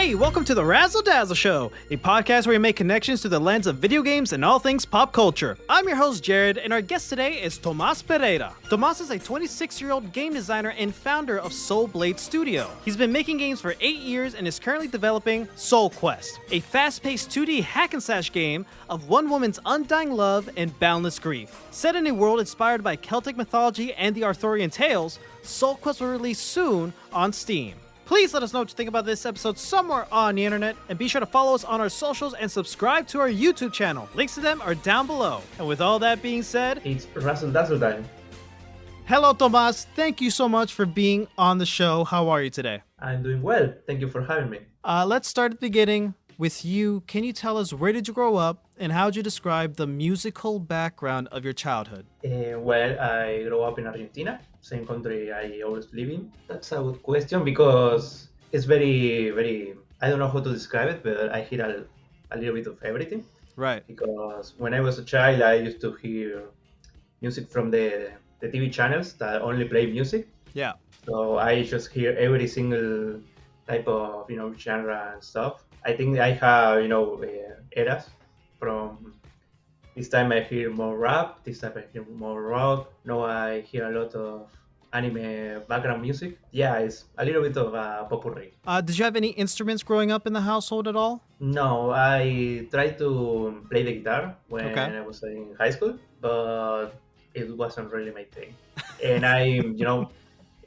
Hey, welcome to the Razzle Dazzle Show, a podcast where we make connections through the lens of video games and all things pop culture. I'm your host, Jared, and our guest today is Tomas Pereyra. Tomas is a 26-year-old game designer and founder of SoulBlade Studio. He's been making games for 8 years and is currently developing SoulQuest, a fast-paced 2D hack-and-slash game of one woman's undying love and boundless grief. Set in a world inspired by Celtic mythology and the Arthurian tales, SoulQuest will release soon on Steam. Please let us know what you think about this episode somewhere on the internet, and be sure to follow us on our socials and subscribe to our YouTube channel. Links to them are down below. And with all that being said, it's Razzle Dazzle time. Hello, Tomas. Thank you so much for being on the show. How are you today? I'm doing well. Thank you for having me. Let's start at the beginning with you. Can you tell us, where did you grow up, and how would you describe the musical background of your childhood? Well, I grew up in Argentina, same country I always live in. That's a good question because it's very, I don't know how to describe it, but I hear a little bit of everything. Right. Because when I was a child, I used to hear music from the TV channels that only play music. Yeah. So I just hear every single type of, genre and stuff. I think I have, eras. From this time I hear more rap, this time I hear more rock. Now I hear a lot of anime background music. Yeah, it's a little bit of a potpourri. Did you have any instruments growing up in the household at all? No, I tried to play the guitar when I was in high school, but it wasn't really my thing. And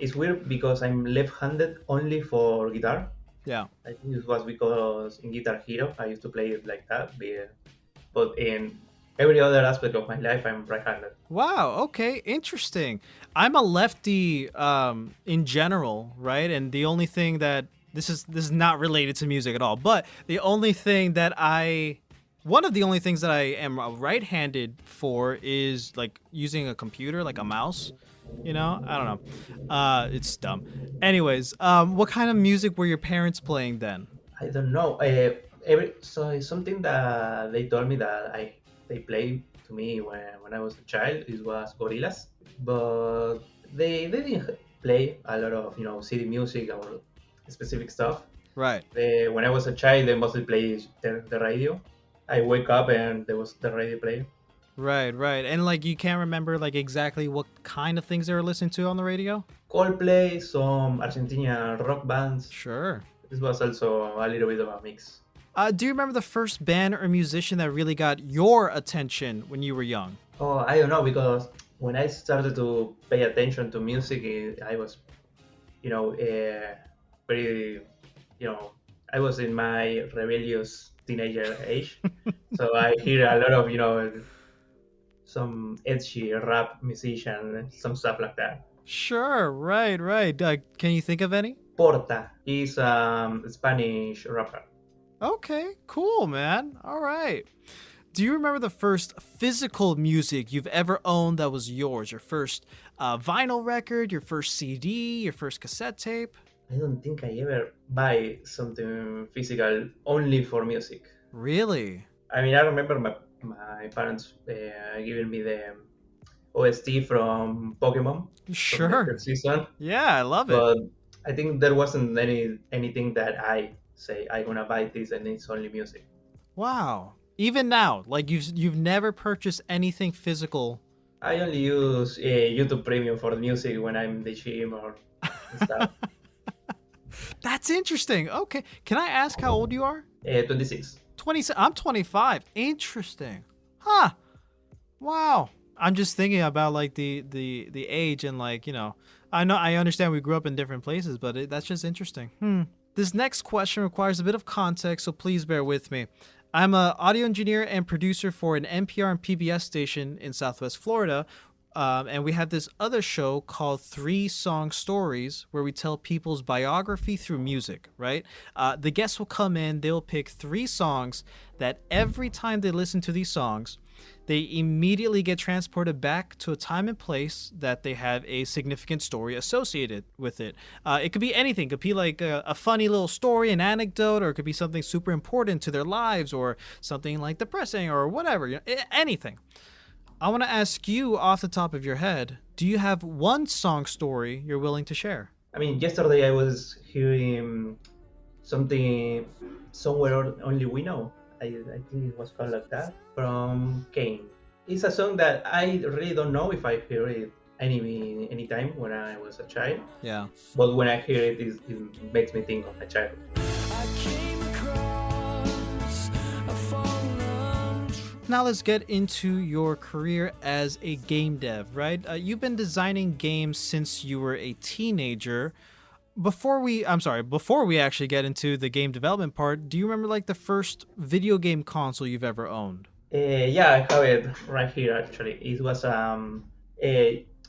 it's weird because I'm left-handed only for guitar. Yeah. I think it was because in Guitar Hero I used to play it like that, but in every other aspect of my life I'm right-handed. Wow, okay, interesting. I'm a lefty in general, right? And the only thing that this is not related to music at all, but one of the only things that I am right-handed for is like using a computer, like a mouse. I don't know. It's dumb. Anyways, what kind of music were your parents playing then? I don't know. So it's something that they told me that they played to me when I was a child. It was Gorillaz, but they didn't play a lot of CD music or specific stuff. Right. When I was a child, they mostly played the radio. I wake up and there was the radio playing. Right. And like you can't remember like exactly what kind of things they were listening to on the radio? Coldplay, some Argentinian rock bands. Sure. This was also a little bit of a mix. Do you remember the first band or musician that really got your attention when you were young? Oh, I don't know, because when I started to pay attention to music, I was, very, I was in my rebellious teenager age. So I hear a lot of, some edgy rap musician, some stuff like that. Sure, right. Can you think of any? Porta is a Spanish rapper. Okay, cool, man. All right. Do you remember the first physical music you've ever owned that was yours? Your first vinyl record, your first CD, your first cassette tape? I don't think I ever buy something physical only for music. Really? I mean, I remember my parents giving me the OST from Pokemon. Sure. From the third season. Yeah, I love it. But I think there wasn't anything that I say I'm gonna buy this and it's only music. Wow. Even now, like you've never purchased anything physical. I only use YouTube Premium for the music when I'm in the gym or stuff. That's interesting. Okay. Can I ask how old you are? 26. 26. I'm 25. Interesting. Huh. Wow. I'm just thinking about like the age and like, I understand we grew up in different places, but that's just interesting. This next question requires a bit of context, so please bear with me. I'm an audio engineer and producer for an NPR and PBS station in Southwest Florida. And we have this other show called 3 Song Stories, where we tell people's biography through music, right? The guests will come in, they'll pick 3 songs that every time they listen to these songs, they immediately get transported back to a time and place that they have a significant story associated with it. It could be anything. It could be like a funny little story, an anecdote, or it could be something super important to their lives, or something like depressing or whatever, anything. I want to ask you off the top of your head, do you have one song story you're willing to share? I mean, yesterday I was hearing something somewhere only we know. I think it was called like that from Kane. It's a song that I really don't know if I hear it any time when I was a child, Yeah. but when I hear it, it makes me think of my childhood. Now let's get into your career as a game dev, right? You've been designing games since you were a teenager. Before we actually get into the game development part, do you remember like the first video game console you've ever owned? Yeah, I have it right here actually. It was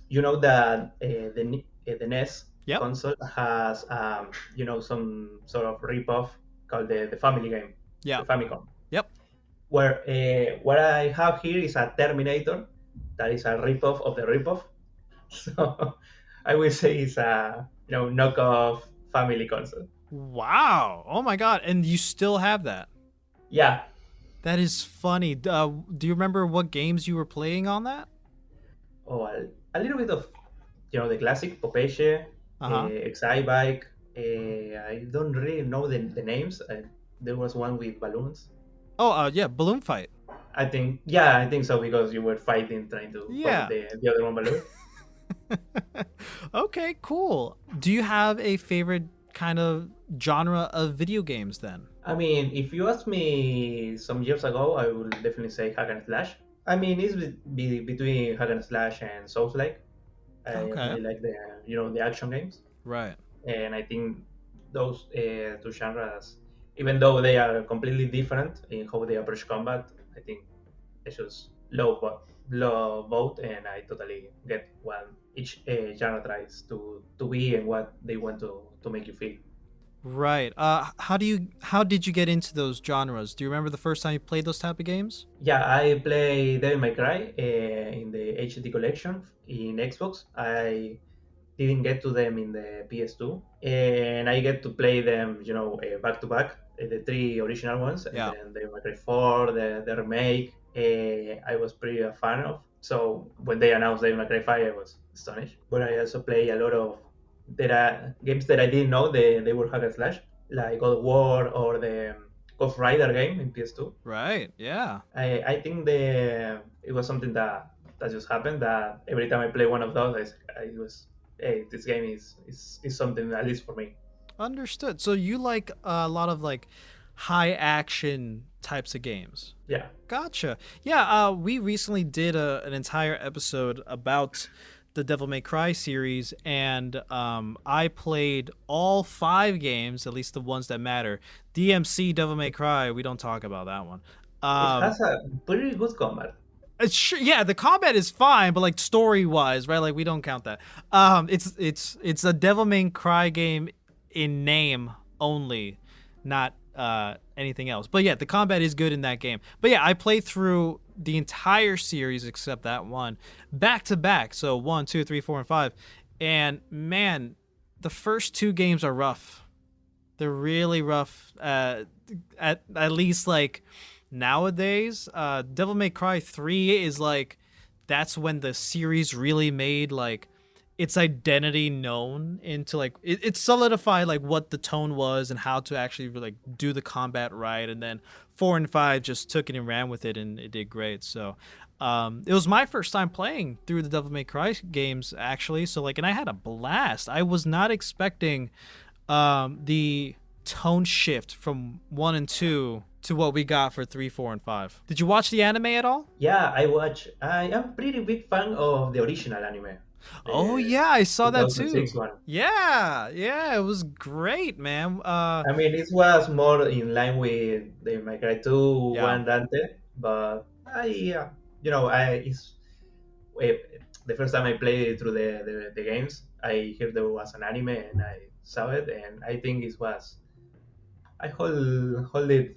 you know that the NES Yep. console has some sort of ripoff called the Family game, Yeah. the Famicom. Yep. Where what I have here is a Terminator that is a ripoff of the ripoff. So I will say it's a knockoff family console. Wow. Oh my god. And you still have that. Yeah. That is funny. Do you remember what games you were playing on that? Oh, a little bit of the classic Popeye, Uh-huh. Excitebike. I don't really know the names. There was one with balloons. Oh, yeah, Balloon Fight. I think so because you were fighting trying to pop Yeah. the other one balloon. Okay, cool. Do you have a favorite kind of genre of video games then? I mean, if you asked me some years ago, I would definitely say hack and slash. I mean, it's between hack and slash and Souls-like. I Okay. really like the action games, Right. and I think those two genres, even though they are completely different in how they approach combat, I think they just love both, and I totally get what each genre tries to be and what they want to make you feel. Right. How did you get into those genres? Do you remember the first time you played those type of games? Yeah, I play Devil May Cry in the HD collection in Xbox. I didn't get to them in the PS2, and I get to play them, back to back, the three original ones, and Yeah. then Devil May Cry 4, the remake. I was pretty a fan of. So when they announced Devil May Cry 5, I was astonished. But I also play a lot of games that I didn't know they were hack and slash, like God of War or the Ghost Rider game in PS2. Right. Yeah. I think it was something that just happened that every time I play one of those, I was, hey, this game is something at least for me. Understood. So you like a lot of like high action types of games. Yeah. Gotcha. Yeah, we recently did an entire episode about the Devil May Cry series, and I played all 5 games, at least the ones that matter. DMC, Devil May Cry, we don't talk about that one. It has a pretty good combat. Yeah, the combat is fine, but like story wise, right? Like we don't count that. It's a Devil May Cry game in name only, not anything else. But yeah, the combat is good in that game. But yeah, I played through the entire series except that one back to back. So 1, 2, 3, 4, and 5. And man, the first 2 games are rough. They're really rough. At least like nowadays, Devil May Cry 3 is like that's when the series really made like its identity known into like it solidified like what the tone was and how to actually like do the combat right, and then 4 and 5 just took it and ran with it, and it did great. So it was my first time playing through the Devil May Cry games actually, so like, and I had a blast. I was not expecting the tone shift from 1 and 2 to what we got for 3, 4, and 5. Did you watch the anime at all? Yeah, I am pretty big fan of the original anime. Oh yeah, I saw that too. 2006 one. Yeah, it was great, man. I mean, it was more in line with the My Cry 2, Yeah. 1 Dante, but the first time I played through the games, I heard there was an anime and I saw it, and I think it was. I hold it,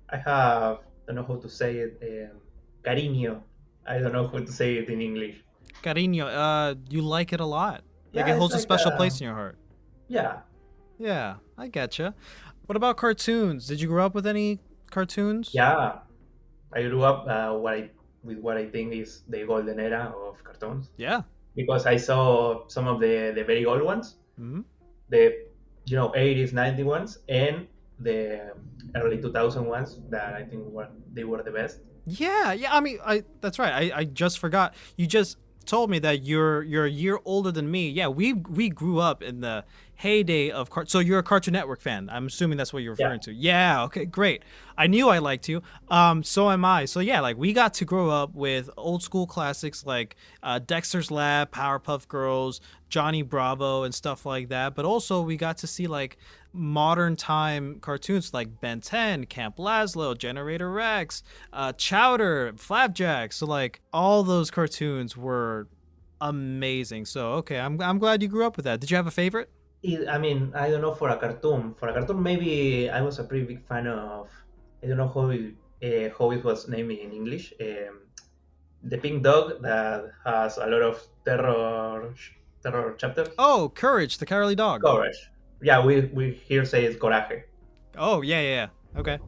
I have, don't know how to say it, cariño. I don't know how to say it in English. Cariño, you like it a lot. Like Yeah, it holds a it's special place in your heart. yeah. Yeah, I getcha. What about cartoons? Did you grow up with any cartoons? Yeah, I grew up with what I think is the golden era of cartoons Yeah. because I saw some of the very old ones. Hmm. The 80s, 90s ones, and the early 2000 ones that I think they were the best. Yeah, yeah. I mean, that's right. I just forgot. You just told me that you're a year older than me. Yeah, we grew up in the heyday of so you're a Cartoon Network fan. I'm assuming that's what you're Yeah, referring to. Yeah. Okay. Great. I knew I liked you. So am I. So yeah, like we got to grow up with old school classics like Dexter's Lab, Powerpuff Girls, Johnny Bravo, and stuff like that. But also we got to see like modern time cartoons like Ben 10, Camp Lazlo, Generator Rex, Chowder, Flapjack. So like all those cartoons were amazing. So okay, I'm glad you grew up with that. Did you have a favorite? I mean, I don't know for a cartoon. For a cartoon, maybe I was a pretty big fan of. I don't know how it was named in English. The pink dog that has a lot of terror chapters. Oh, Courage, the Cowardly Dog. Courage. Yeah, we here say it's Coraje. Oh yeah, yeah, yeah. Okay.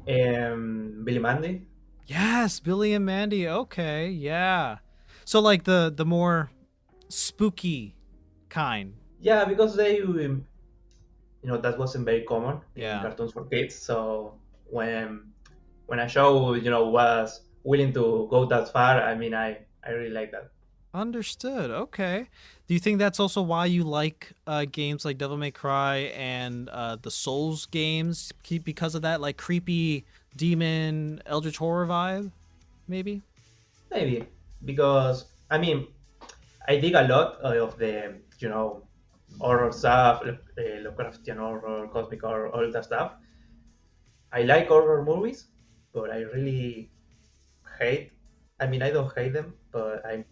Billy Mandy. Yes, Billy and Mandy. Okay, yeah. So like the more spooky kind. Yeah, because that wasn't very common in Yeah. cartoons for kids. So when when a show was willing to go that far, I mean, I really like that. Understood. Okay. Do you think that's also why you like games like Devil May Cry and the Souls games? Because of that, like creepy demon eldritch horror vibe, maybe? Maybe because I mean I dig a lot of the horror stuff, Lovecraftian horror, cosmic horror, all that stuff. I like horror movies, but I really hate. I mean, I don't hate them, but I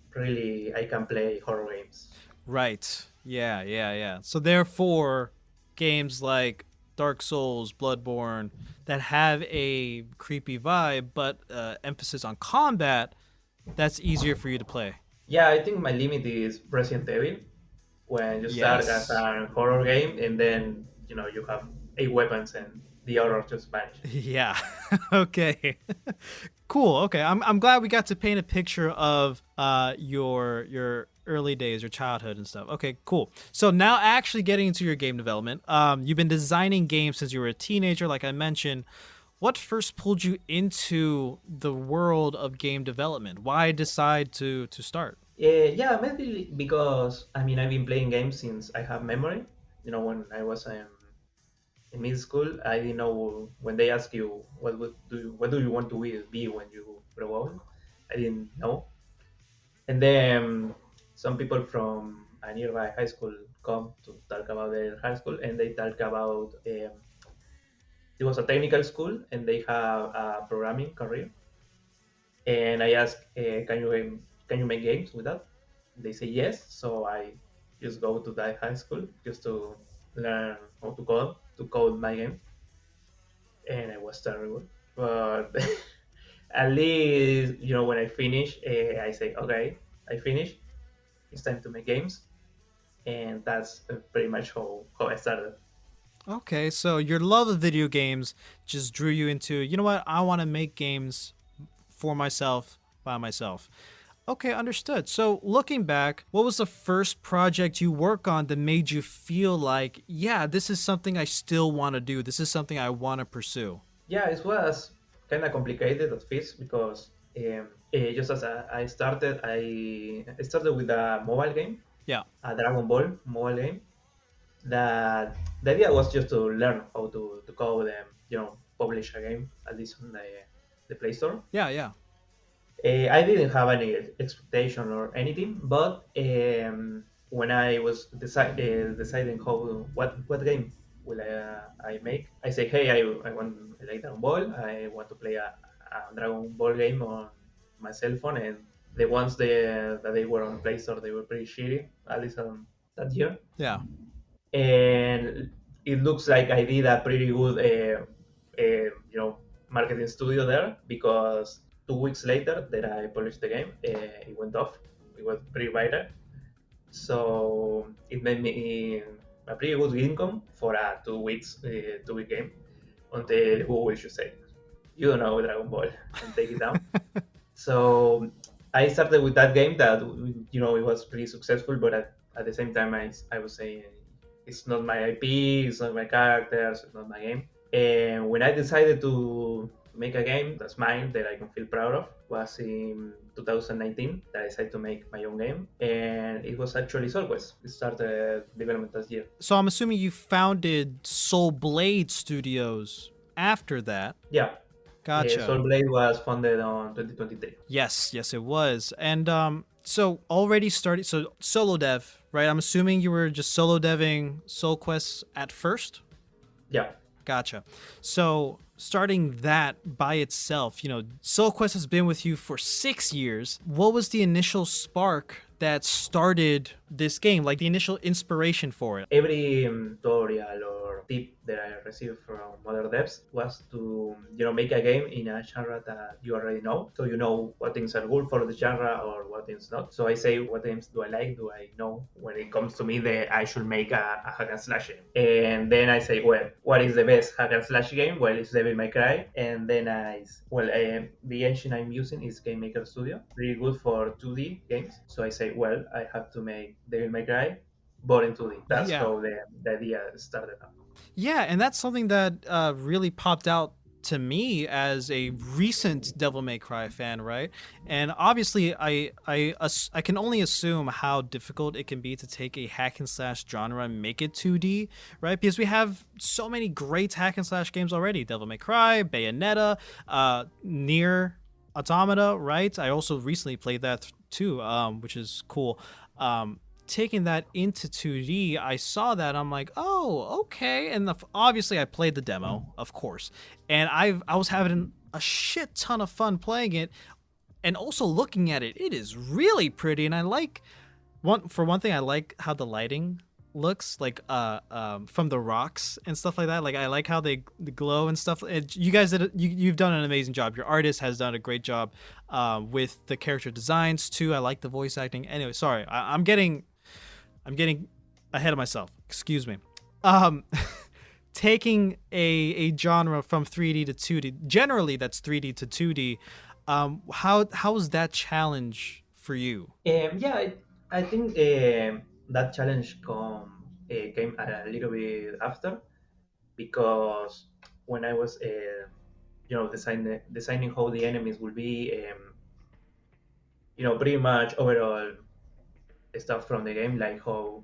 can play horror games. Right. Yeah, yeah, yeah. So therefore, games like Dark Souls, Bloodborne, that have a creepy vibe, but emphasis on combat, that's easier for you to play. Yeah, I think my limit is Resident Evil. When you start as Yes. a horror game, and then you have 8 weapons, and the horror just vanish. Yeah. Okay. Cool. Okay. I'm glad we got to paint a picture of your early days, your childhood and stuff. Okay, cool. So now actually getting into your game development. You've been designing games since you were a teenager, like I mentioned. What first pulled you into the world of game development? Why decide to start? Yeah, maybe because I mean I've been playing games since I have memory. When I was in middle school, I didn't know when they ask you what do you want to be when you grow up. I didn't know, and then some people from a nearby high school come to talk about their high school, and they talk about it was a technical school, and they have a programming career. And I asked, can you make games with that? They say yes. So I just go to that high school just to learn how to code my game, and I was terrible. But at least when I finish, I say, okay, I finished. It's time to make games, and that's pretty much how I started. Okay, so your love of video games just drew you into, you know what? I want to make games for myself by myself. Okay, understood. So, looking back, what was the first project you work on that made you feel like, yeah, this is something I still want to do. This is something I want to pursue. Yeah, it was kind of complicated at first because just as I started, I started with a mobile game, Yeah. a Dragon Ball mobile game. That the idea was just to learn how to code and publish a game at least on the Play Store. Yeah, yeah. I didn't have any expectation or anything, but when I was deciding what game will I make, I say, hey, I want I like Dragon Ball. I want to play a Dragon Ball game on my cell phone, and the ones that they were on Play Store, they were pretty shitty, at least that year. Yeah. And it looks like I did a pretty good, marketing studio there because 2 weeks later that I published the game, it went off. It was pretty viral, so it made me a pretty good income for a 2 weeks, 2 week game until Google should say, you don't know Dragon Ball and take it down. So I started with that game that it was pretty successful, but at the same time I was saying it's not my IP, it's not my characters, it's not my game. And when I decided to make a game that's mine that I can feel proud of was in 2019 that I decided to make my own game, and it was actually SoulQuest. It started development last year. So I'm assuming you founded SoulBlade Studios after that. Yeah, Gotcha. SoulBlade was founded on 2023. Yes, it was. And so already started, so solo dev, right? I'm assuming you were just solo deving SoulQuest at first? Yeah. Gotcha. So starting that by itself, SoulQuest has been with you for 6 years. What was the initial spark that started this game, like the initial inspiration for it? Every tutorial or tip that I received from other devs was to make a game in a genre that you already know, so you know what things are good for the genre or what things not. So I say, what games do I like, do I know when it comes to me that I should make a hack and slash game? And then I say, well, what is the best hack and slash game? Well, it's Devil May Cry. And then the engine I'm using is Game Maker Studio, really good for 2D games. So I say, well, I have to make Devil May Cry, but in 2D. That's how the idea started up. Yeah, and that's something that really popped out to me as a recent Devil May Cry fan, right? And obviously, I can only assume how difficult it can be to take a hack and slash genre and make it 2D, right? Because we have so many great hack and slash games already: Devil May Cry, Bayonetta, Nier Automata, right? I also recently played that too, which is cool. Taking that into 2D, I saw that, I'm like, oh, okay. And obviously I played the demo, of course, and I was having a shit ton of fun playing it, and also looking at it. It is really pretty, and I like one thing, I like how the lighting looks like from the rocks and stuff like that. Like, I like how they glow and stuff. You guys you've done an amazing job. Your artist has done a great job with the character designs too. I like the voice acting. Anyway, sorry, I'm getting ahead of myself. Excuse me. Taking a genre from 3D to 2D, generally that's 3D to 2D. How was that challenge for you? I think that challenge came a little bit after, because when I was designing how the enemies will be, pretty much overall stuff from the game, like how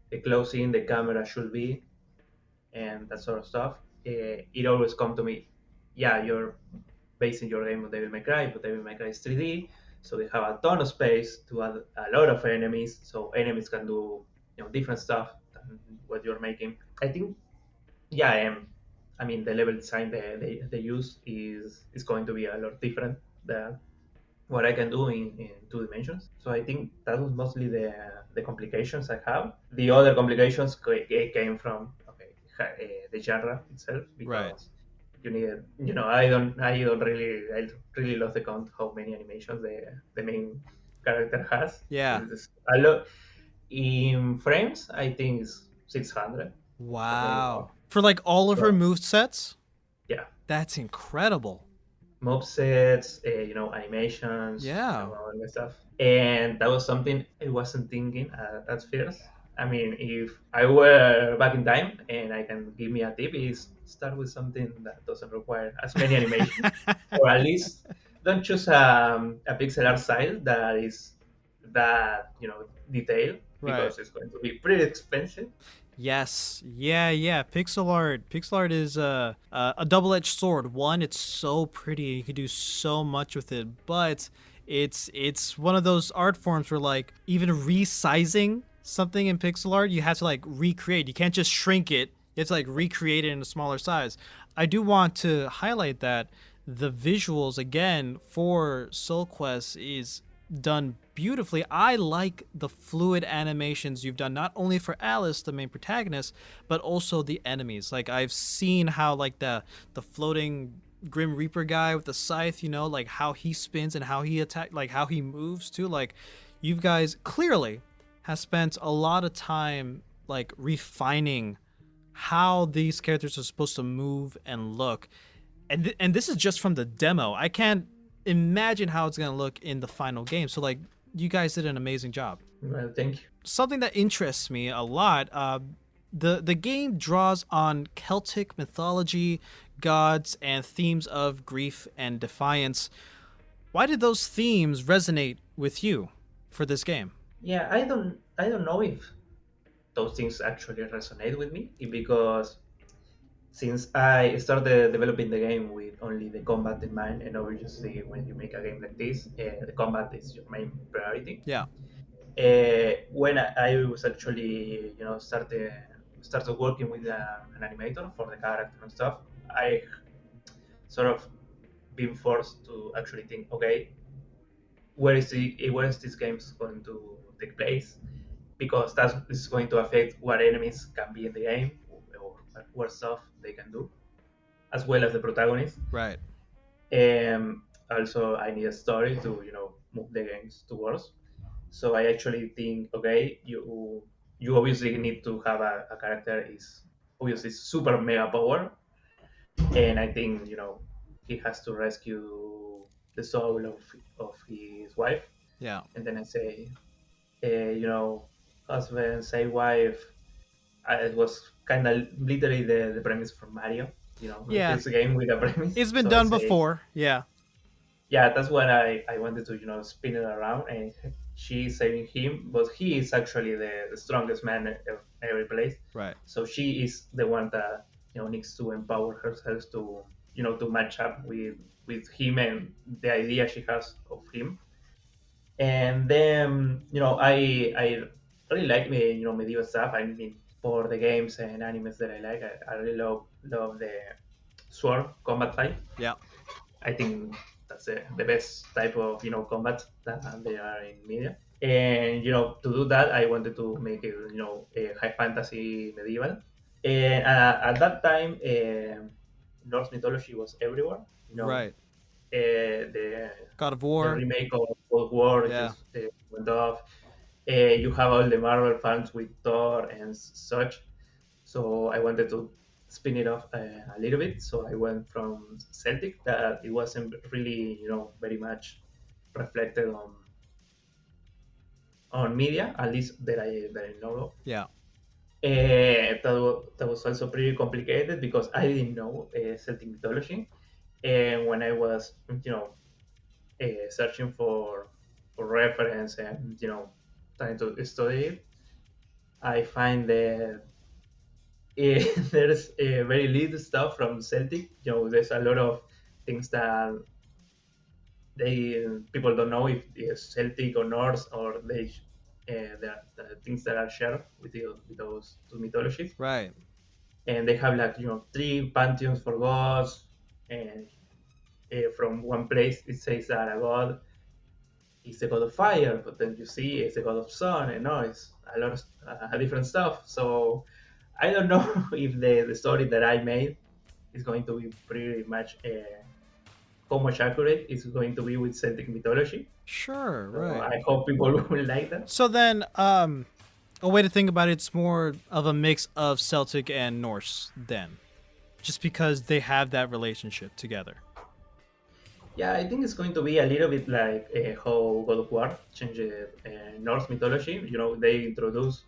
the closing the camera should be and that sort of stuff. It always come to me, yeah, you're basing your game on Devil May Cry, but Devil May Cry is 3D, so they have a ton of space to add a lot of enemies, so enemies can do different stuff than what you're making. I think, I mean, the level design they use is going to be a lot different than what I can do in 2 dimensions. So I think that was mostly the complications I have. The other complications came from the genre itself, because Right. you need, I really lost the count how many animations the main character has. Yeah. It's a lot. In frames, I think it's 600. Wow. For like all of her move sets? Yeah. That's incredible. Mob sets, animations, all that stuff. And that was something I wasn't thinking at first. I mean, if I were back in time and I can give me a tip, is start with something that doesn't require as many animations, or at least don't choose a pixel art style that is that detailed, because it's going to be pretty expensive. Yes. Yeah. Pixel art is a double-edged sword. One, it's so pretty. You can do so much with it, but it's one of those art forms where, like, even resizing something in pixel art, you have to like recreate. You can't just shrink it. You have to like recreate it in a smaller size. I do want to highlight that the visuals again for SoulQuest is done beautifully. I like the fluid animations you've done, not only for Alice, the main protagonist, but also the enemies. Like, I've seen how like the floating Grim Reaper guy with the scythe, like how he spins and how he attack, like how he moves too. Like, you guys clearly has spent a lot of time like refining how these characters are supposed to move and look. And this is just from the demo. I can't imagine how it's going to look in the final game. So like, you guys did an amazing job. Well, thank you. Something that interests me a lot, the game draws on Celtic mythology, gods, and themes of grief and defiance. Why did those themes resonate with you for this game? Yeah, I don't know if those things actually resonate with me because since I started developing the game with only the combat in mind, and obviously when you make a game like this, the combat is your main priority. Yeah. When I was actually, started working with an animator for the character and stuff, I sort of been forced to actually think, okay, where is this game going to take place? Because that is going to affect what enemies can be in the game or what stuff they can do, as well as the protagonist. Right. Also, I need a story to move the games towards. So I actually think, okay, you obviously need to have a character is obviously super mega power, and I think he has to rescue the soul of his wife, Yeah. and then I say, husband say wife. It was kind of literally the premise from Mario. Yeah. It's a game with a premise. It's been So I done say, before. Yeah. yeah, that's what I wanted to spin it around, and she's saving him, but he is actually the strongest man of every place. Right. So she is the one that needs to empower herself to to match up with him and the idea she has of him. And then I really like me medieval stuff. I mean, for the games and animes that I like, I really love the sword combat fight. Yeah. I think that's the best type of combat that there are in media. And to do that, I wanted to make it a high fantasy medieval. And at that time, Norse mythology was everywhere. Right. The God of the War. remake of Cold War Yeah. just went off. You have all the Marvel fans with Thor and such. So I wanted to spin it off a little bit. So I went from Celtic, that it wasn't really, very much reflected on media, at least that I know of. Yeah. That was also pretty complicated because I didn't know Celtic mythology, and when I was, searching for reference and trying to study it, I find that there's very little stuff from Celtic. There's a lot of things that people don't know if it's Celtic or Norse, or the things that are shared with those two mythologies. Right. And they have like three pantheons for gods, and from one place it says that a god is the god of fire, but then you see it's the god of sun, and no, it's a lot of different stuff. So I don't know if the story that I made is going to be pretty much how much accurate it's going to be with Celtic mythology. Sure. So Right. I hope people will like that. So then, a way to think about it's more of a mix of Celtic and Norse then, just because they have that relationship together. Yeah, I think it's going to be a little bit like how God of War changed Norse mythology. They introduce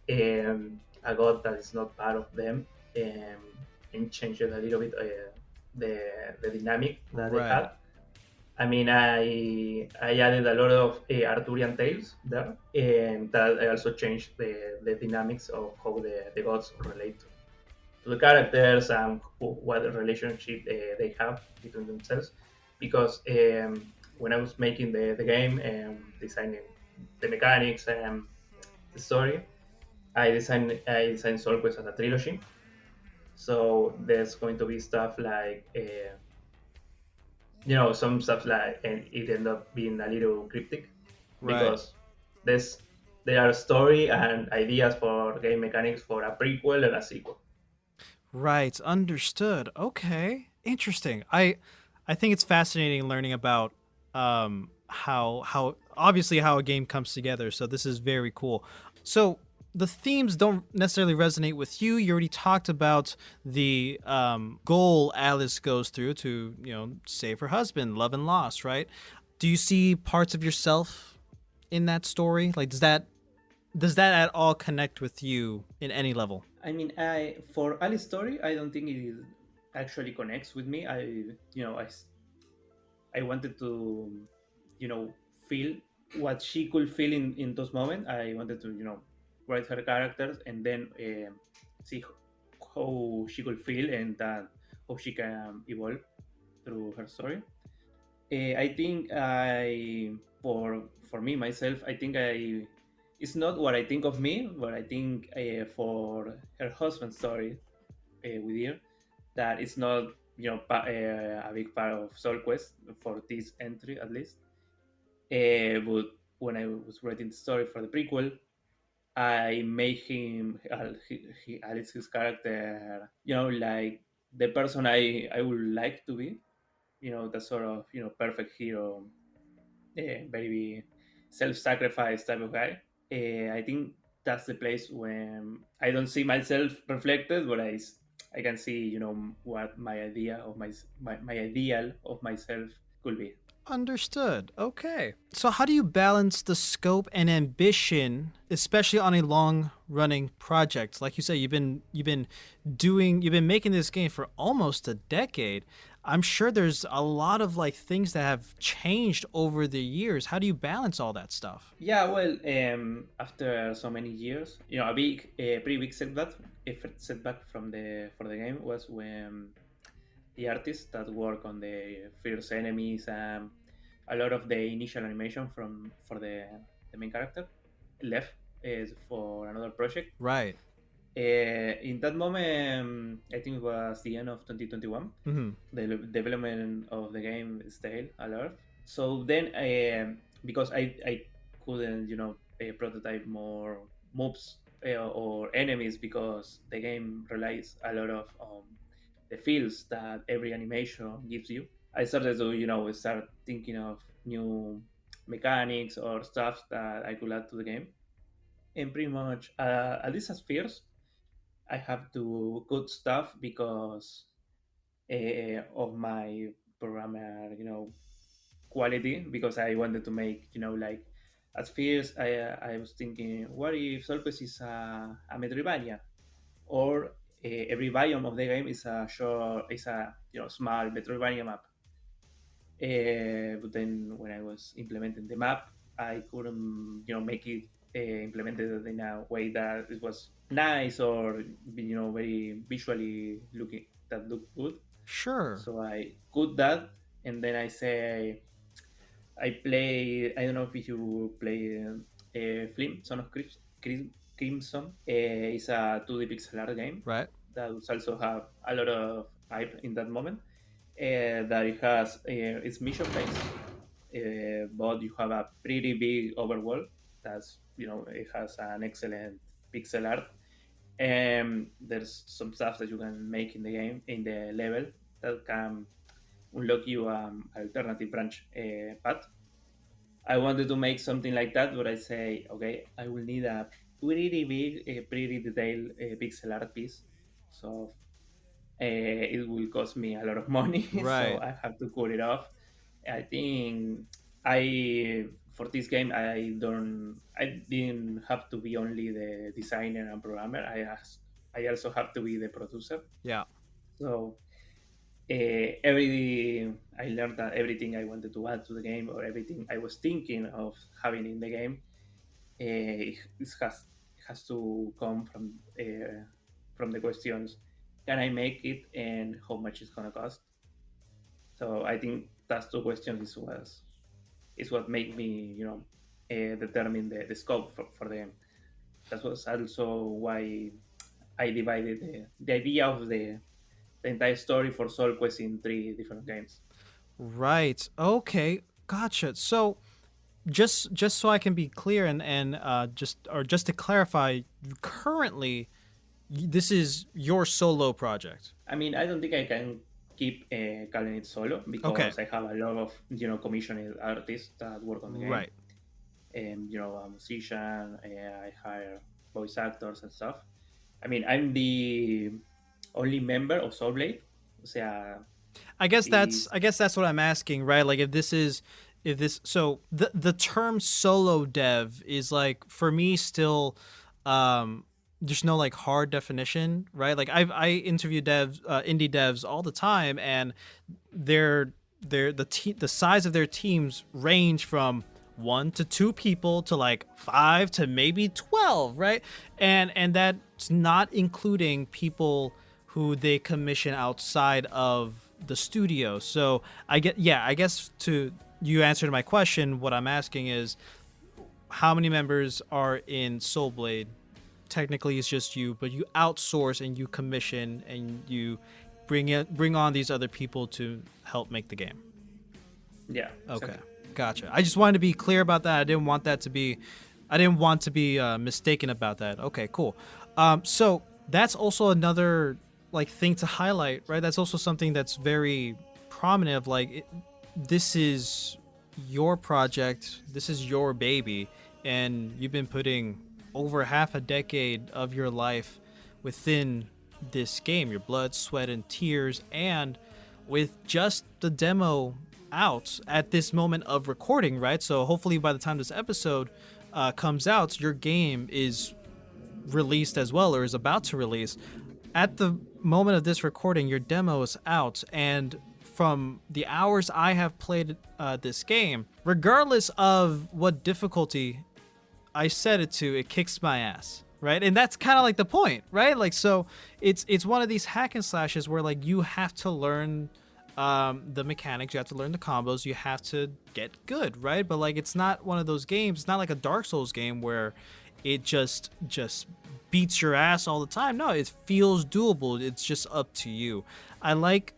a god that is not part of them, um, and changed a little bit the dynamic that they Right. had. I mean, I added a lot of Arthurian tales there, and that I also changed the dynamics of how the gods relate to the characters and what relationship they have between themselves. Because when I was making the game and designing the mechanics and the story, I designed SoulQuest as a trilogy. So there's going to be stuff like some stuff like, and it ended up being a little cryptic Right. because there's there are story and ideas for game mechanics for a prequel and a sequel. Right. Understood. Okay. Interesting. I think it's fascinating learning about how obviously how a game comes together. So this is very cool. So the themes don't necessarily resonate with you. You already talked about the goal Alice goes through to, save her husband, love and loss, right? Do you see parts of yourself in that story? Like, does that at all connect with you in any level? I mean, I for Ali's story, I don't think it actually connects with me. I wanted to, you know, feel what she could feel in those moments. I wanted to, write her characters and then see how she could feel and that how she can evolve through her story. I think for me myself, I think it's not what I think of me, but I think for her husband's story with her, that it's not a big part of SoulQuest for this entry at least. But when I was writing the story for the prequel, I made him at least his character, like the person I would like to be. The sort of perfect hero, very self-sacrifice type of guy. I think that's the place when I don't see myself reflected, but I can see what my idea of my ideal of myself could be. Understood. Okay. So how do you balance the scope and ambition, especially on a long-running project? Like you said, you've been making this game for almost a decade. I'm sure there's a lot of like things that have changed over the years. How do you balance all that stuff? Yeah, well, after so many years, a pretty big setback from the for the game was when the artists that work on the first enemies and a lot of the initial animation for the main character left is for another project. Right. In that moment, I think it was the end of 2021. Mm-hmm. The development of the game stayed a lot. So then, because I couldn't, prototype more mobs or enemies because the game relies a lot of the feels that every animation gives you. I started to, start thinking of new mechanics or stuff that I could add to the game. And pretty much, at least at first, I have to code stuff because of my programmer, quality. Because I wanted to make, like at first I was thinking, what if SoulQuest is a Metroidvania, or every biome of the game is a small Metroidvania map. But then when I was implementing the map, I couldn't, make it implemented in a way that it was nice or very visually looking that looked good. Sure. So I cut that, and then I say I play. I don't know if you play Flim, Son of Crimson. It's a 2D pixel art game Right. that also have a lot of hype in that moment. That it has it's mission based, but you have a pretty big overworld. That's it has an excellent pixel art, and there's some stuff that you can make in the game in the level that can unlock you alternative branch path. I wanted to make something like that, but I say, okay, I will need a pretty big, pretty detailed pixel art piece. So it will cost me a lot of money, so Right. I have to cut it off. I think I for this game I didn't have to be only the designer and programmer. I also have to be the producer. Yeah. So every I learned that everything I wanted to add to the game or everything I was thinking of having in the game, it has to come from the questions: can I make it, and how much it's gonna cost? So I think that's two questions is what made me determine the scope for the game. That was also why I divided the idea of the entire story for Soul Quest in three different games. Right. Okay. Gotcha. So just so I can be clear and just to clarify, currently this is your solo project. I mean, I don't think I can keep calling it solo Okay. because I have a lot of commissioned artists that work on the game, Right. and a musician. I hire voice actors and stuff. I mean, I'm the only member of SoulBlade. O sea, is I guess that's what I'm asking, right? Like if this so the term solo dev is like for me still um there's no like hard definition, right? Like I interview devs, indie devs all the time, and the size of their teams range from 1 to 2 people to like 5 to maybe 12, right? And that's not including people who they commission outside of the studio. So I guess to you answered my question. What I'm asking is, how many members are in SoulBlade? Technically, it's just you, but you outsource and you commission and you bring on these other people to help make the game. Yeah. Okay, Exactly. gotcha. I just wanted to be clear about that. I didn't want to be mistaken about that. Okay, cool. So that's also another like thing to highlight, right? That's also something that's very prominent. Of like, this is your project, this is your baby, and you've been putting over half a decade of your life within this game, your blood, sweat, and tears, and with just the demo out at this moment of recording, right? So hopefully by the time this episode comes out, your game is released as well, or is about to release. At the moment of this recording, your demo is out, and from the hours I have played this game, regardless of what difficulty I set it to, it kicks my ass, right? And that's kind of like the point, right? Like, so it's one of these hack and slashes where like you have to learn the mechanics, you have to learn the combos, you have to get good, right? But like, it's not one of those games. It's not like a Dark Souls game where it just beats your ass all the time. No, it feels doable. It's just up to you. I like,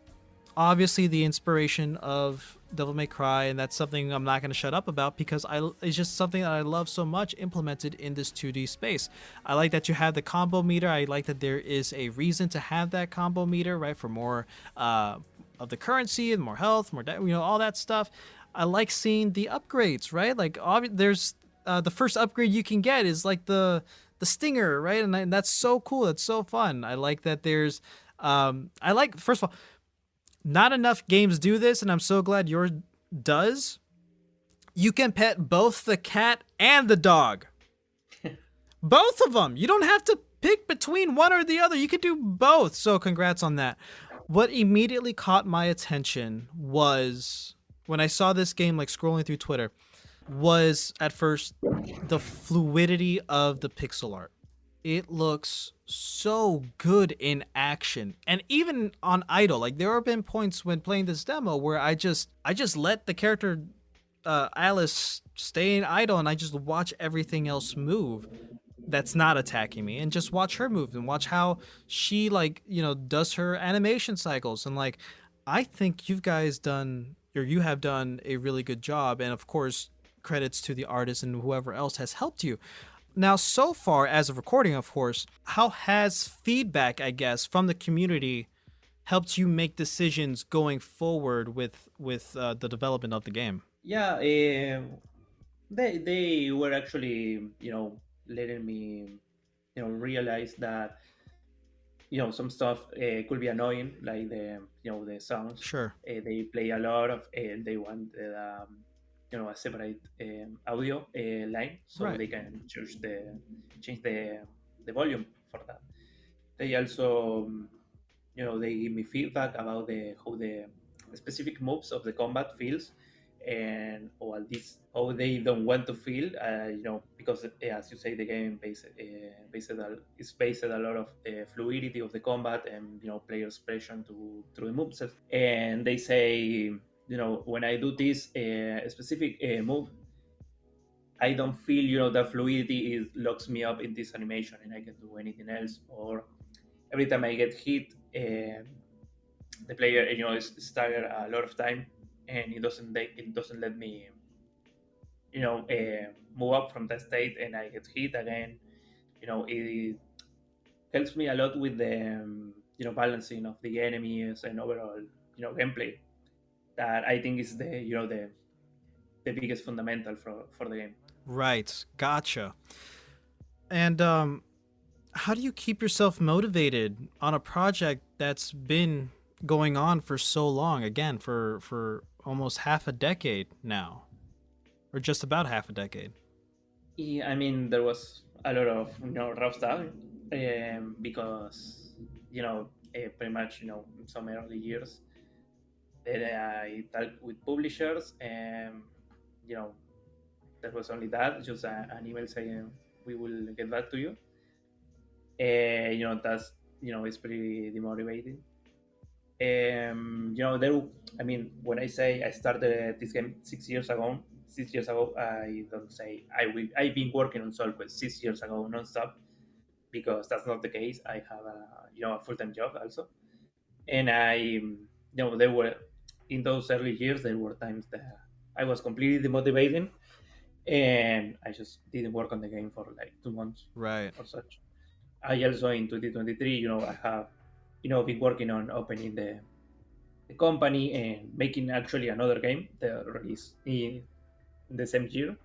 obviously, the inspiration of Devil May Cry, and that's something I'm not going to shut up about because it's just something that I love so much implemented in this 2D space. I like that you have the combo meter. I like that there is a reason to have that combo meter, right? For more of the currency and more health, more all that stuff. I like seeing the upgrades, right? Like, there's the first upgrade you can get is like the stinger, right? And that's so cool. It's so fun. I like that there's I like, first of all, not enough games do this, and I'm so glad yours does. You can pet both the cat and the dog. Both of them. You don't have to pick between one or the other. You can do both. So congrats on that. What immediately caught my attention was when I saw this game, like scrolling through Twitter, was at first the fluidity of the pixel art. It looks so good in action, and even on idle. Like, there have been points when playing this demo where I just let the character Alice stay in idle, and I just watch everything else move that's not attacking me, and just watch her move and watch how she does her animation cycles. And like, I think you have done a really good job, and of course credits to the artist and whoever else has helped you. Now, so far, as of recording, of course, how has feedback, I guess, from the community helped you make decisions going forward with the development of the game? Yeah, they were actually letting me realize that some stuff could be annoying, like the sounds. Sure. They play a lot of they want a separate audio line, so Right. they can change the volume for that. They also they give me feedback about how the specific moves of the combat feels, and or at least how they don't want to feel. Because as you say, the game is based a lot of the fluidity of the combat and player expression through the moves. And they say, when I do this specific move, I don't feel that fluidity locks me up in this animation and I can do anything else. Or every time I get hit, the player is staggered a lot of time, and it doesn't let me move up from that state, and I get hit again. It helps me a lot with the balancing of the enemies and overall gameplay. That I think is the biggest fundamental for the game. Right. Gotcha. And how do you keep yourself motivated on a project that's been going on for so long? Again, for almost half a decade now, or just about half a decade. Yeah, I mean, there was a lot of rough stuff because pretty much in some early years then I talked with publishers, and you know that was only that, just an email saying we will get back to you. That's it's pretty demotivating. There. I mean, when I say I started this game 6 years ago, 6 years ago, I don't say I've been working on SoulQuest 6 years ago nonstop, because that's not the case. I have a full time job also, and there were in those early years there were times that I was completely demotivated, and I just didn't work on the game for like 2 months Right. or such. I also in 2023, I have been working on opening the company and making actually another game that released in the same year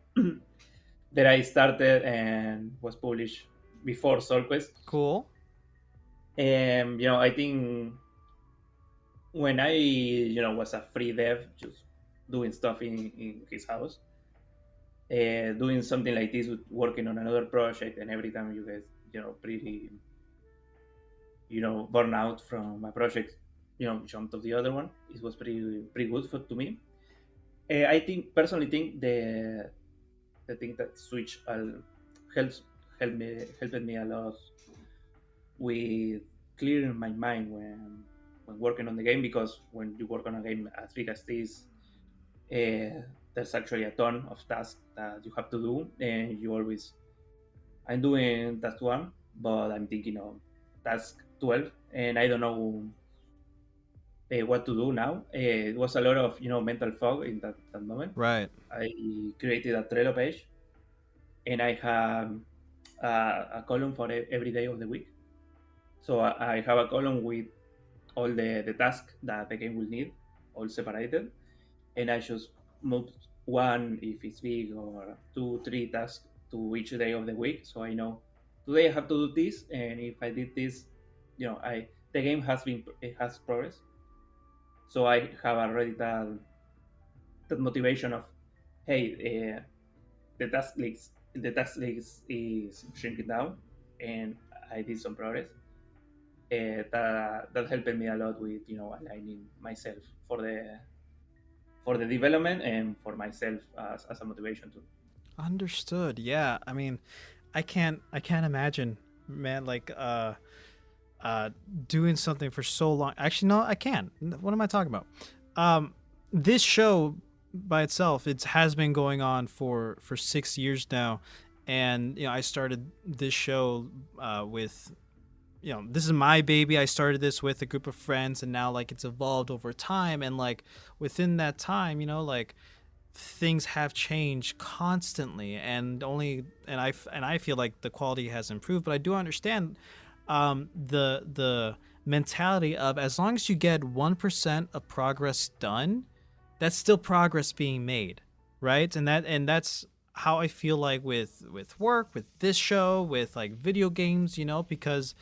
that I started and was published before SoulQuest. Cool. And I think when I was a free dev, just doing stuff in his house, doing something like this, working on another project, and every time you get pretty burn out from a project, jump to the other one. It was pretty good to me. I think the thing that switch helps helped me a lot with clearing my mind when working on the game, because when you work on a game as big as this, there's actually a ton of tasks that you have to do, and I'm doing task 1, but I'm thinking of task 12, and I don't know what to do now. It was a lot of mental fog in that moment. Right. I created a Trello page, and I have a column for every day of the week. So I have a column with all the tasks that the game will need, all separated, and I just move one if it's big, or 2, 3 tasks to each day of the week. So I know today I have to do this, and if I did this, the game has progress. So I have already that motivation of, hey, the task list is shrinking down, and I did some progress. That helped me a lot with aligning myself for the development, and for myself as a motivation too. Understood. Yeah. I mean, I can't imagine, man, like doing something for so long. Actually, no, I can. What am I talking about? This show by itself, it has been going on for 6 years now, and I started this show with, this is my baby. I started this with a group of friends, and now like it's evolved over time, and like within that time, like things have changed constantly, and I feel like the quality has improved, but I do understand the mentality of, as long as you get 1% of progress done, that's still progress being made, right? And that's how I feel like with work, with this show, with like video games, because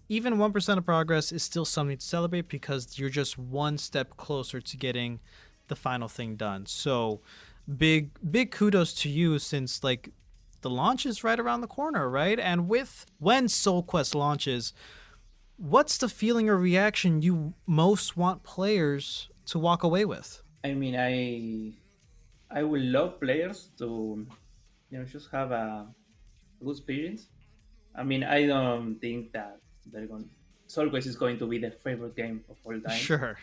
even 1% of progress is still something to celebrate, because you're just one step closer to getting the final thing done. So big kudos to you, since like the launch is right around the corner, right? And when SoulQuest launches, what's the feeling or reaction you most want players to walk away with? I mean, I would love players to just have a good experience. I mean, I don't think that SoulQuest is going to be their favorite game of all time. Sure.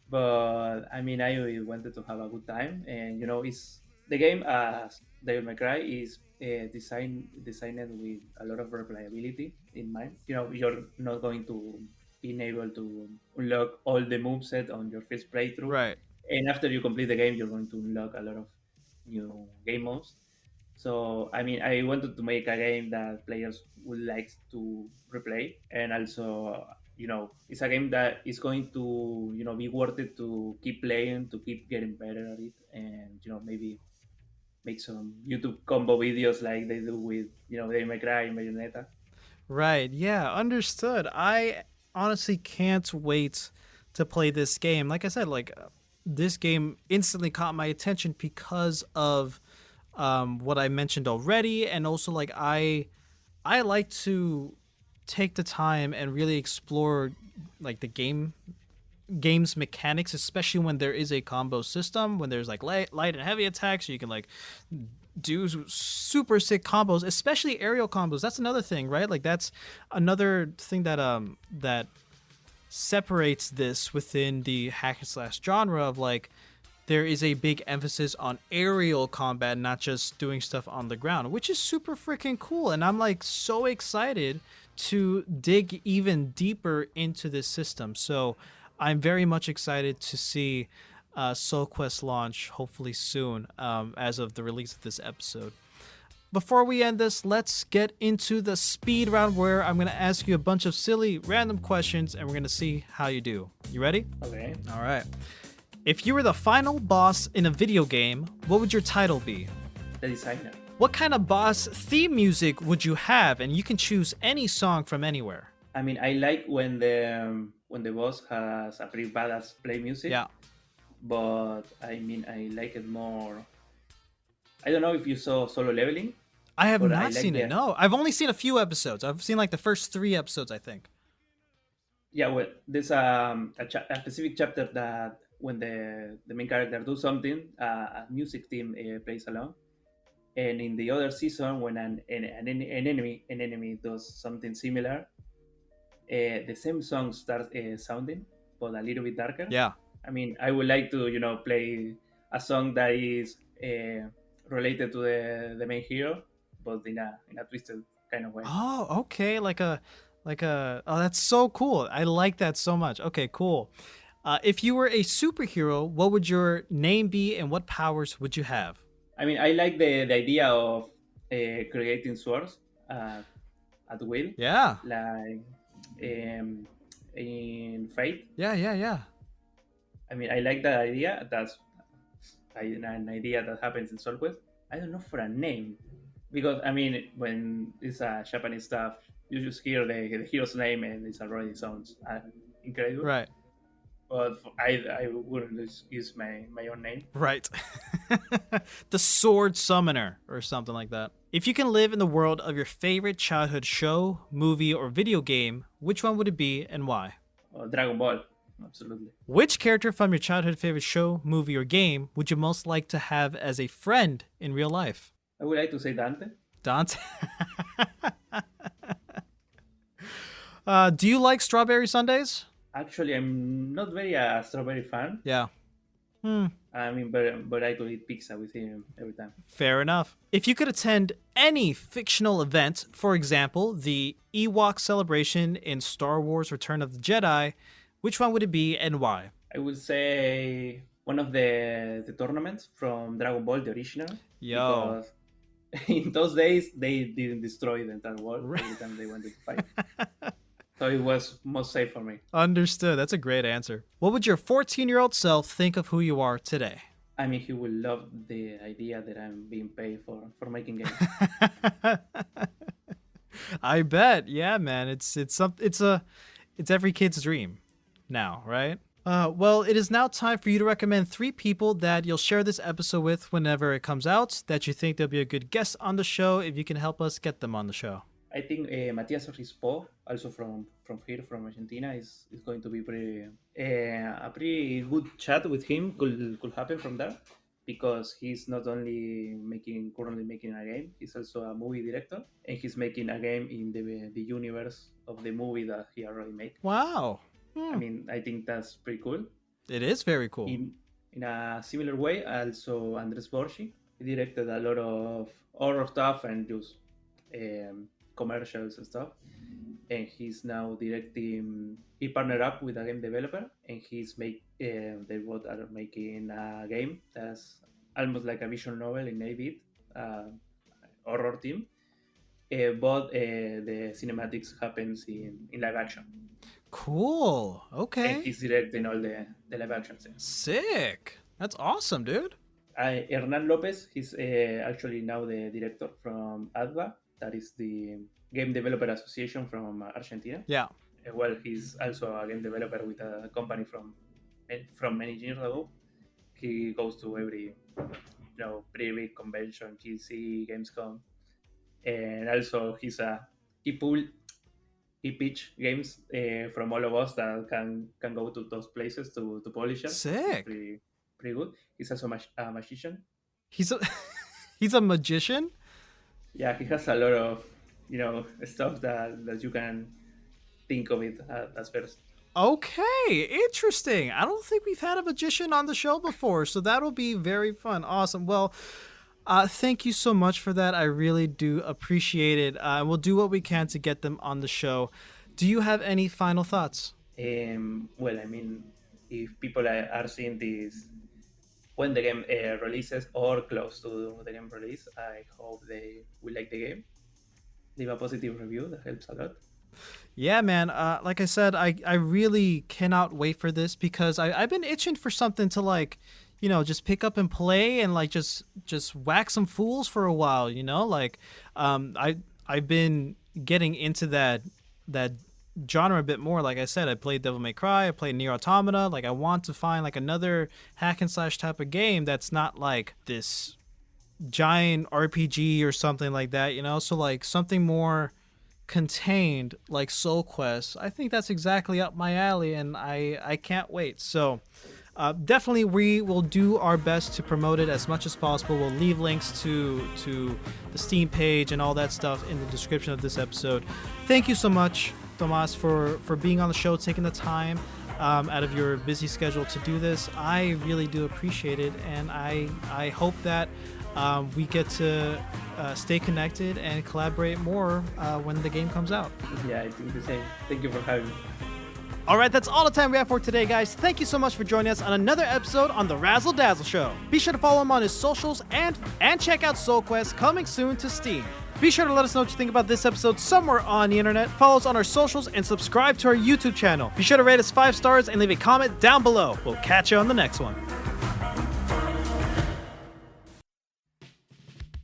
But I mean, I wanted to have a good time, and it's the game, as Devil May Cry, is designed with a lot of replayability in mind. You're not going to be able to unlock all the moveset on your first playthrough, Right. and after you complete the game, you're going to unlock a lot of new game modes. So I mean, I wanted to make a game that players would like to replay, and also it's a game that is going to be worth it to keep playing, to keep getting better at it, and maybe make some YouTube combo videos like they do with Devil May Cry and Bayonetta. Right. Yeah. Understood. I honestly can't wait to play this game. Like I said, like this game instantly caught my attention because of what I mentioned already, and also like I like to take the time and really explore like the game's mechanics, especially when there is a combo system, when there's like light and heavy attacks, you can like do super sick combos, especially aerial combos. That's another thing, right? Like that's another thing that separates this within the hack and slash genre of like there is a big emphasis on aerial combat, not just doing stuff on the ground, which is super freaking cool. And I'm like so excited to dig even deeper into this system. So I'm very much excited to see SoulQuest launch hopefully soon, as of the release of this episode. Before we end this, let's get into the speed round where I'm going to ask you a bunch of silly random questions and we're going to see how you do. You ready? Okay. All right. If you were the final boss in a video game, what would your title be? The designer. What kind of boss theme music would you have? And you can choose any song from anywhere. I mean, I like when the boss has a pretty badass play music. Yeah. But I mean, I like it more. I don't know if you saw Solo Leveling. I have But not I like seen it. the- No, I've only seen a few episodes. I've seen like the first 3 episodes, I think. Yeah, well, there's a specific chapter that when the main character do something, a music team plays along. And in the other season, when an enemy does something similar, the same song starts sounding, but a little bit darker. Yeah. I mean, I would like to, play a song that is related to the main hero, but in a twisted kind of way. Oh, okay. Oh, that's so cool. I like that so much. Okay, cool. If you were a superhero, what would your name be and what powers would you have? I mean, I like the idea of creating swords at will, Yeah. like in Fate. Yeah. I mean, I like that idea. That's an idea that happens in SoulQuest. I don't know for a name, because I mean, when it's Japanese stuff, you just hear the hero's name and it already sounds incredible. Right. But I wouldn't use my own name. Right. The Sword Summoner or something like that. If you can live in the world of your favorite childhood show, movie, or video game, which one would it be and why? Dragon Ball, absolutely. Which character from your childhood favorite show, movie, or game would you most like to have as a friend in real life? I would like to say Dante. Dante. Do you like strawberry sundaes? Actually, I'm not very a strawberry fan. Yeah. I mean, but I could eat pizza with him every time. Fair enough. If you could attend any fictional event, for example, the Ewok celebration in Star Wars Return of the Jedi, which one would it be and why? I would say one of the tournaments from Dragon Ball, the original. Yo. Because in those days, they didn't destroy the entire world every time they wanted to fight. So it was most safe for me. Understood. That's a great answer. What would your 14-year-old self think of who you are today? I mean, he will love the idea that I'm being paid for making games. I bet. Yeah, man. It's every kid's dream now, right? Well, it is now time for you to recommend 3 people that you'll share this episode with whenever it comes out, that you think they'll be a good guest on the show, if you can help us get them on the show. I think Matias Rispo, also from here, from Argentina, is going to be a pretty good chat with him could happen from there, because he's not only currently making a game, he's also a movie director, and he's making a game in the universe of the movie that he already made. Wow. I mean, I think that's pretty cool. It is very cool. In a similar way, also Andres Borgi, he directed a lot of horror stuff and just commercials and stuff, and he's now directing. He partnered up with a game developer, and they both are making a game that's almost like a visual novel in 8-bit horror team, but the cinematics happens in live action. Cool. Okay. And he's directing all the live action scenes. Sick. That's awesome, dude. Hernan Lopez, he's actually now the director from ADVA, that is the Game Developer Association from Argentina. Yeah. Well, he's also a game developer with a company from many years ago. He goes to every pretty big convention, GC, Gamescom, and also he pitch games from all of us that can go to those places to polish them. Sick. Pretty good. He's also a magician. He's a he's a magician. Yeah, he has a lot of stuff that you can think of it as first. Okay, interesting. I don't think we've had a magician on the show before, so that'll be very fun. Awesome. Well, thank you so much for that. I really do appreciate it. We'll do what we can to get them on the show. Do you have any final thoughts? Well, I mean, if people are seeing this when the game releases or close to the game release, I hope they will like the game. Leave a positive review. That helps a lot. Yeah, man. Like I said, I really cannot wait for this because I've been itching for something to like, just pick up and play and like just whack some fools for a while, like I've been getting into that genre a bit more. Like I said, I played Devil May Cry, I played Nier Automata. Like I want to find like another hack and slash type of game that's not like this giant RPG or something like that, so like something more contained like SoulQuest. I think that's exactly up my alley and I can't wait. So definitely we will do our best to promote it as much as possible. We'll leave links to the Steam page and all that stuff in the description of this episode. Thank you so much, Tomas, for being on the show, taking the time out of your busy schedule to do this. I really do appreciate it, and I hope that we get to stay connected and collaborate more when the game comes out. Yeah, I think the same. Thank you for having me. All right, that's all the time we have for today, guys. Thank you so much for joining us on another episode on The Razzle Dazzle Show. Be sure to follow him on his socials and check out SoulQuest, coming soon to Steam. Be sure to let us know what you think about this episode somewhere on the internet. Follow us on our socials and subscribe to our YouTube channel. Be sure to rate us 5 stars and leave a comment down below. We'll catch you on the next one.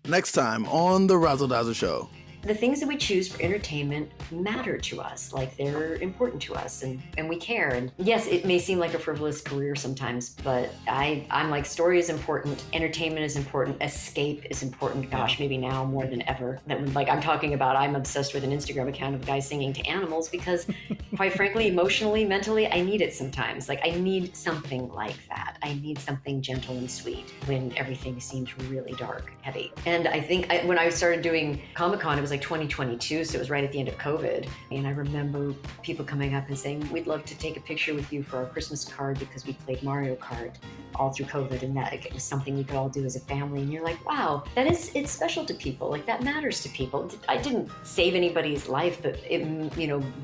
Next time on The Razzle Dazzle Show. The things that we choose for entertainment matter to us, like they're important to us and we care. And yes, it may seem like a frivolous career sometimes, but I'm like, story is important, entertainment is important, escape is important. Gosh, maybe now more than ever. That like I'm talking about, I'm obsessed with an Instagram account of guys singing to animals because quite frankly, emotionally, mentally, I need it sometimes. Like I need something like that. I need something gentle and sweet when everything seems really dark, heavy. And I think when I started doing Comic-Con, it was like 2022, so it was right at the end of COVID. And I remember people coming up and saying, we'd love to take a picture with you for our Christmas card because we played Mario Kart all through COVID, and that it was something we could all do as a family. And you're like, wow, it's special to people. Like that matters to people. I didn't save anybody's life, but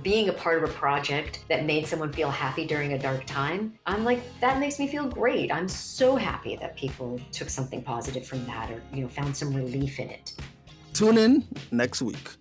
being a part of a project that made someone feel happy during a dark time, I'm like, that makes me feel great. I'm so happy that people took something positive from that or, found some relief in it. Tune in next week.